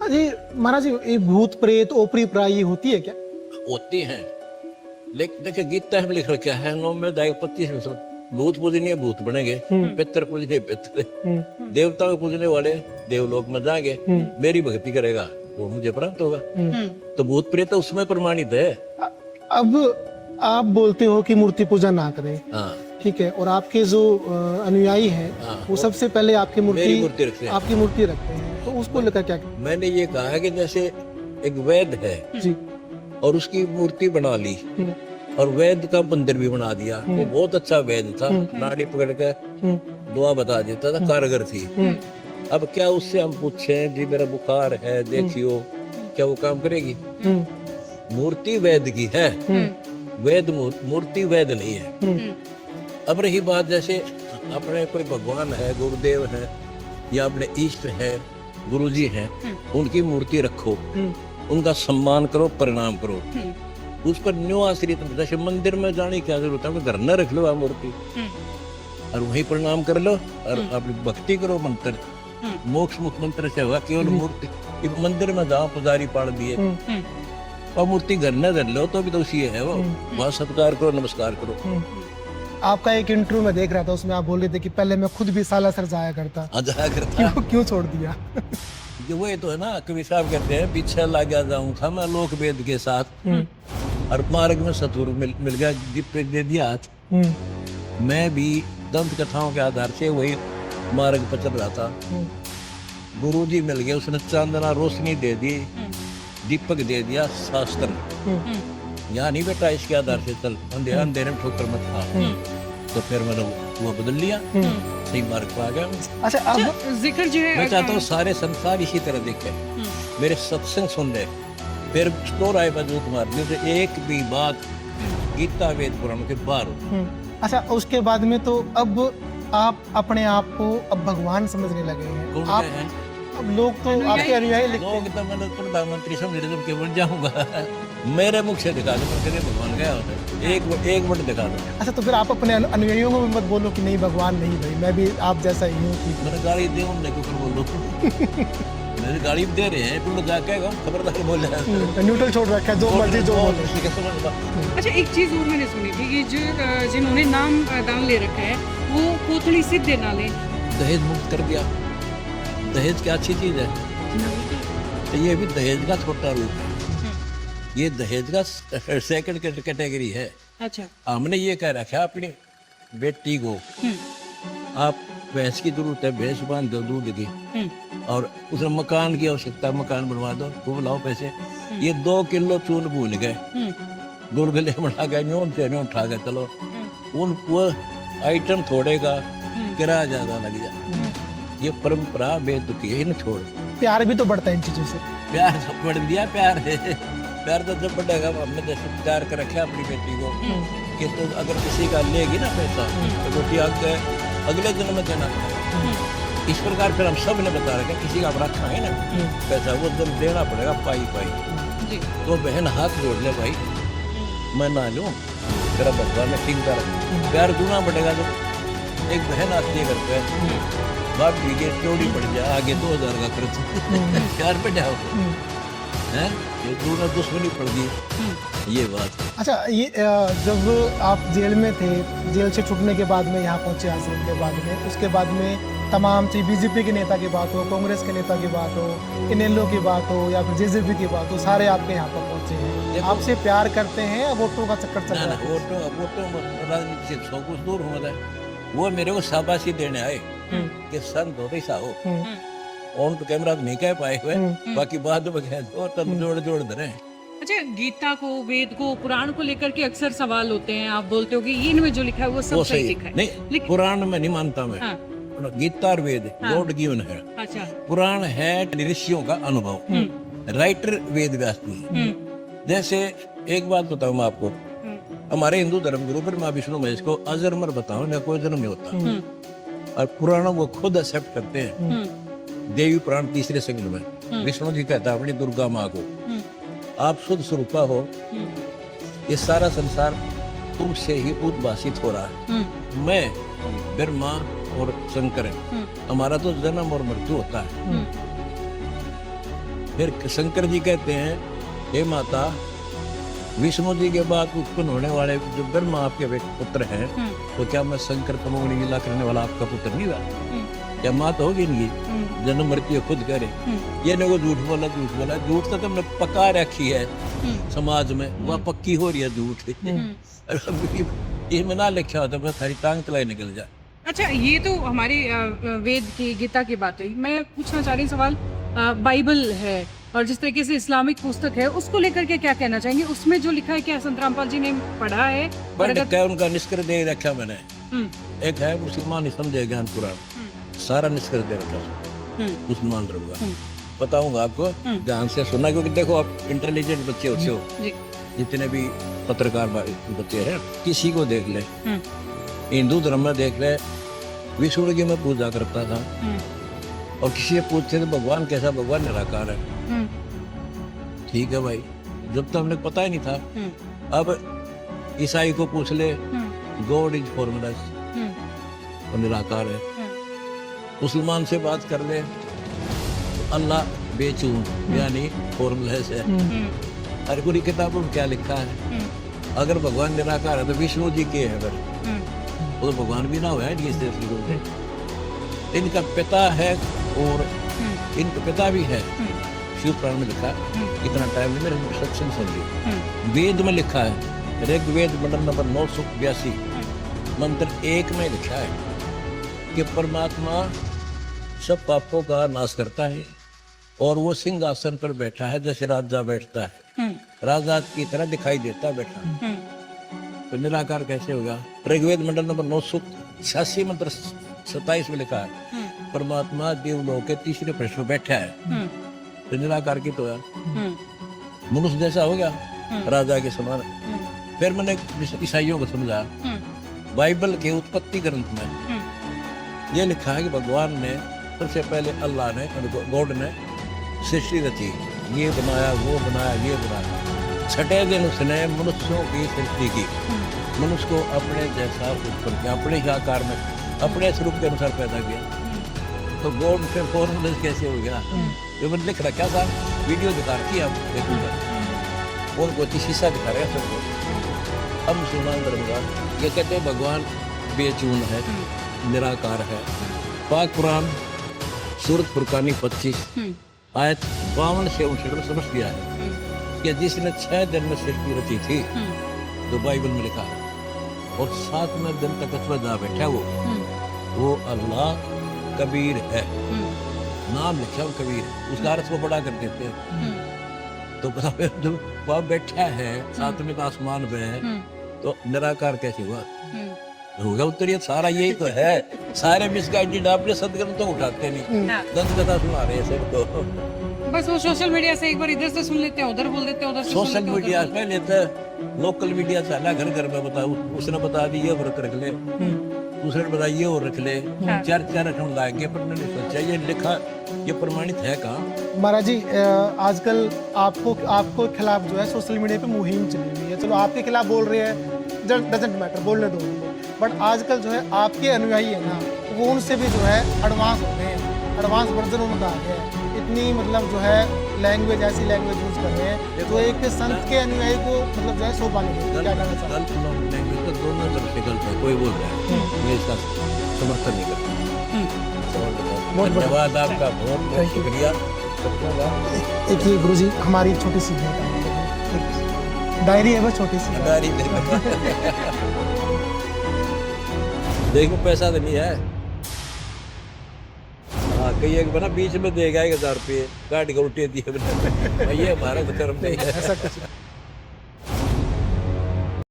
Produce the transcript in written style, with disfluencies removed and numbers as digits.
जी महाराज जी, ये भूत प्रेत ओपरी प्राई होती है क्या? होती हैं, लेकिन देखिए गीता में लिख रखा है 9 में 25 भूत पूजनीय भूत बनेंगे, पितर पूजनीय पितर, देवता को पूजने वाले देवलोक में जाएंगे, मेरी भक्ति करेगा वो मुझे प्राप्त होगा। तो भूत प्रेत तो उसमें प्रमाणित है। अब आप बोलते हो कि मूर्ति पूजा ना करें, हाँ, ठीक है, और आपके जो अनुयायी हैं हाँ, वो सबसे पहले आपकी मेरी मूर्ति रखते हैं। आपकी मूर्ति रखते हैं, तो उसको लेकर क्या कहते मैंने ये कहा है कि जैसे एक वैद्य है हैं? जी और उसकी मूर्ति बना ली और वैद्य का मंदिर भी बना दिया, वो बहुत अच्छा वैद्य था, नाड़ी पकड़ के दुआ बता देता था, कारगर थी। अब क्या उससे हम पूछें जी मेरा बुखार है देखियो, क्या वो काम करेगी? मूर्ति वैद्य की है, वेद मूर्ति वैद नहीं है। अब रही बात जैसे अपने कोई भगवान है, गुरुदेव है या अपने इष्ट है, गुरुजी हैं, उनकी मूर्ति रखो, उनका सम्मान करो, प्रणाम करो, उस पर न्यू आश्रित। जैसे मंदिर में जाने की क्या जरूरत है, घर न रख लो आप मूर्ति और वहीं प्रणाम कर लो और अपनी भक्ति करो। मंत्र मोक्ष मुख मंत्र से होगा, केवल मूर्ति मंदिर में जाओ पुजारी पाड़ दिए और मूर्ति घर न धर लो तो भी तो उसी है, वो वहाँ सत्कार करो, नमस्कार करो। आपका एक इंटरव्यू में देख रहा था, उसमें आप बोल रहे थे कि पहले मैं खुद भी सालासर जाया करता, जाया करता क्यों छोड़ दिया? जो वो तो है ना, कवि साहब कहते हैं पीछे लगा जाऊं था मैं लोक वेद के साथ और मार्ग में सतुर मिल गया, दीप दे दिया हाथ। मैं भी दंत कथाओं के आधार से वही मार्ग पर चल रहा था। गुरु जी मिल गए, उसने चांदना रोशनी दे दी, दीपक दे दिया, शास्त्र यहाँ नहीं बेटा इसके आधार से चल, अंधेरे में ठोकर मत खा। तो फिर मैंने वो बदल लिया, सही मार्ग पर आ गया। अच्छा, अब जिक्र जो है मैं चाहता हूँ सारे संसार इसी तरह देखे, मेरे सत्संग सुन ले, फिर स्टोर आए वजूद मार मुझे एक भी बात गीता वेद पुराण के बाहर हो। अच्छा, उसके बाद में तो अब आप अपने आप को अब भगवान समझने लगे हैं। कौन आप है? अब लोग तो आपके अनुयायी लिखते लोग तो मैंने प्रधानमंत्री समझ रहे जब बन जाऊंगा मेरे मुख से दिखा दो, तेरे भगवान गया होता है, एक मिनट दिखा दो। अच्छा, तो फिर आप अपने अनुयायियों को भी मत बोलो कि नहीं भगवान नहीं, भाई मैं भी आप जैसा ही हूँ। मैंने गाली दे उनने क्यों बोल दो मेरी गाली दे रहे हैं, तुम जाके खबरदार बोले न्यूट्रल छोड़ रखा है, जो मर्जी जो बोले। अच्छा, एक चीज और मैंने सुनी थी कि जो जिन्होंने नाम दान ले रखा है वो कोथड़ी सिद्ध ना ले। दहेज मुक्त कर दिया। दहेज क्या अच्छी चीज है, तो ये भी दहेज का छोटा रूप है, ये दहेज का सेकंड कैटेगरी है। अच्छा, हमने ये कह रखा अपनी बेटी को, आप भैंस की जरूरत है, भैंस बांध दो दूध की, और उसे मकान की आवश्यकता, मकान बनवा दो, वो लाओ पैसे। ये 2 किलो चून भून गए, गुलगुले बना गए, न्योन से न्योन उठा गए, चलो उन वो आइटम थोड़े का किराया ज्यादा लग जाए। ये परंपरा बेदुखी है, इन्हें छोड़। प्यार भी तो बढ़ता है इन चीजों से। प्यार तो बढ़ दिया, प्यार है, प्यार तो जब बढ़ेगा। हमने जैसे प्यार कर रखा अपनी बेटी को कि तो अगर किसी का लेगी ना पैसा तो बेटी आगे अगले जन्म में देना पड़ेगा। इस प्रकार फिर हम सब ने बता रखा, किसी का रखा है ना पैसा वो जब देना पड़ेगा पाई पाई। तो बहन हाथ जोड़ ले भाई, मैं ना लूं, तेरा भगवान ने ठीक कर, प्यार दूना पड़ेगा। जब एक बहन आती है घर पे, बाप ठीक है चोरी पड़ जाए, आगे 2000 का खर्च प्यार पे जाओ है, ये दूना दुश्मनी पड़ गई, ये बात। अच्छा, ये जब आप जेल में थे, जेल से छूटने के बाद में यहाँ पहुंचे आश्रम के बाद में, उसके बाद में तमाम चीज बीजेपी के नेता की बात हो, कांग्रेस के नेता की बात हो, इनेलो की बात हो या फिर जेजेपी की बात हो, सारे आपके यहाँ पर पहुंचे हैं। आपसे प्यार करते हैं या वोटों का चक्कर चल रहा है? वोटों राजनीति से सब कुछ दूर हो जाए। वो मेरे को शाबाशी देने आए कि संत हो पैसा हो, ऑन तो कैमरा नहीं कह पाए हुए, बाकी बाद में कह दो तब जोड़ धरे। अच्छा, गीता को, वेद को, पुराण को लेकर के अक्सर सवाल होते हैं, आप बोलते हो कि ये इनमें जो लिखा है वो सब सही लिखा है। नहीं, पुराण में नहीं मानता मैं। गीता और वेद गॉड गिवन है। अच्छा, पुराण है ऋषियों का अनुभव, राइटर वेद व्यास जी। जैसे एक बात बताऊं मैं आपको, हमारे हिंदू धर्म गुरु ब्रह्मा विष्णु महेश को अजरमर बताओ ना, कोई जन्म नहीं होता, और पुराणों को खुद एक्सेप्ट करते हैं। देवी पुराण 3रे संग में विष्णु जी कहता है अपनी दुर्गा माँ को, आप शुद्ध स्वरूपा हो, ये सारा संसार तुमसे ही उद्भासित हो रहा है। मैं ब्रह्मा और शंकर है, हमारा तो जन्म और मृत्यु होता है, फिर शंकर जी कहते हैं, हे माता, विष्णु जी के बाद उत्पन्न होने वाले जो ब्रह्मा आपके पुत्र हैं, तो क्या मैं शंकर तमोगुणी लीला करने वाला आपका पुत्र नहीं हुआ? क्या मात होगी नहीं? जन्म मृत्यु खुद करे। ये ने वो झूठ बोला, झूठ तो तुमने पका रखी है समाज में, वह पक्की हो रही है झूठ। इसमें ना लिखा होता बस सारी टांग तलाई निकल जाए। अच्छा, ये तो हमारी वेद की गीता की बात हुई। मैं पूछना चाह रही सवाल, बाइबल है और जिस तरीके से इस्लामिक पुस्तक है, उसको लेकर के क्या कहना चाहेंगे? उसमें जो लिखा है, क्या संत रामपाल जी ने पढ़ा है? उनका निष्कर्ष दे रखा मैंने। एक है मुसलमान समझे ज्ञान पुराण, सारा निष्कर्ष दे रखा मुसलमान धर्म का। बताऊंगा आपको, ध्यान से सुनना, क्योंकि देखो आप इंटेलिजेंट बच्चे होते हो, जितने भी पत्रकार बच्चे हैं, किसी को देख ले, हिंदू धर्म में देख ले, विष्णु की मैं पूजा करता था, और किसी से पूछते थे भगवान कैसा? भगवान निराकार है। ठीक है भाई, जब तक हमने पता ही नहीं था। अब ईसाई को पूछ ले, गॉड इज फॉर्मलेस, वो निराकार है। मुसलमान से बात कर ले, अल्लाह बेचून यानी फॉर्मलेस है। हर पूरी किताबों में क्या लिखा है? अगर भगवान निराकार है तो विष्णु जी के है, अगर वो तो भगवान भी ना हुआ है। इनका पिता है और इनका पिता भी है, शिव पुराण में लिखा है। इतना टाइम नहीं, मेरे सत्संग सुन ली। वेद में लिखा है, ऋग्वेद मंडल नंबर 982 मंत्र 1 में लिखा है कि परमात्मा सब पापों का नाश करता है और वो सिंहासन पर बैठा है, जैसे राजा बैठता है, राजा की तरह दिखाई देता है बैठा। तो निराकार कैसे होगा? ऋग्वेद मंडल नंबर 986 मंत्र 27 में लिखा है, परमात्मा देवलोक के तीसरे पृष्ठ में बैठा है। तो निराकार की तो यार मनुष्य जैसा हो गया, राजा के समान। फिर मैंने ईसाइयों को समझा, बाइबल के उत्पत्ति ग्रंथ में ये लिखा है कि भगवान ने सबसे पहले, अल्लाह ने, गॉड ने सृष्टि रची, ये बनाया, वो बनाया, ये बनाया। छठे दिन उसने मनुष्यों की सृष्टि की, मनुष्य को अपने जैसा उत्पन्न किया, अपने ही आकार में, अपने स्वरूप के अनुसार पैदा किया। तो गॉड फिर फॉर्मलेस कैसे हो गया? जो मैंने लिख रखा था, वीडियो दिखा रखी है, आप देखूंगा, और कोई शीशा दिखा रहा है सबको। अब मुसलमान धर्म का ये कहते हैं भगवान बेचून है, निराकार है। पाक पुराण सूरत फुरकानी 25 आयत 52 से 59 समझ गया है कि जिसने 6 दिन में सृष्टि रची थी, तो बाइबल में लिखा है, और 7वें दिन तक अथवा जहाँ बैठा वो अल्लाह कबीर है। नाम लिखा वो कबीर, उसका अर्थ को बड़ा कर देते हैं। तो जब वहाँ बैठा है 7वें आसमान में, तो निराकार कैसे हुआ? होगा उत्तरीय, सारा यही तो है। सारे मिसगाइडेड आपने सदग्रंथ तो उठाते नहीं, दंत कथा सुना रहे हैं सिर्फ। तो बस वो सोशल मीडिया से एक बार इधर से सुन लेते हैं, उधर बोल देते हैं, उधर से सोशल मीडिया में लेते, लोकल मीडिया चला, घर घर में बता, उसने बता दी ये व्रत रख ले, दूसरे ने बताया ये और रख ले, चार रखने लाएंगे, पर मैंने सोचा ये लिखा, ये प्रमाणित है कहाँ? महाराज जी, आजकल आपको खिलाफ जो है सोशल मीडिया पे मुहिम चली हुई है। चलो आपके खिलाफ बोल रहे हैं, डजंट मैटर, बोलने दो उनको। बट आजकल जो है आपके अनुयायी है ना, वो उनसे भी जो है एडवांस हो गए हैं, एडवांस वर्जन उनका आ गया है। इतनी मतलब जो है लैंग्वेज, ऐसी लैंग्वेज यूज कर रहे हैं जो एक संत के अनुयायी को मतलब जो है शोभा नहीं देती। क्या कहना चाहते हैं? तो दोनों तरफ से गलत है, कोई बोल रहा है, मैं इसका समर्थन नहीं करता। धन्यवाद आपका, बहुत बहुत शुक्रिया। एक ये गुरु जी, हमारी छोटी सी डायरी है, बस छोटी सी डायरी। देखो पैसा तो नहीं है, हाँ, कई एक बना बीच में देगा 1000 रुपये काट के उल्टे दिए, ये हमारा धर्म नहीं है। ऐसा कुछ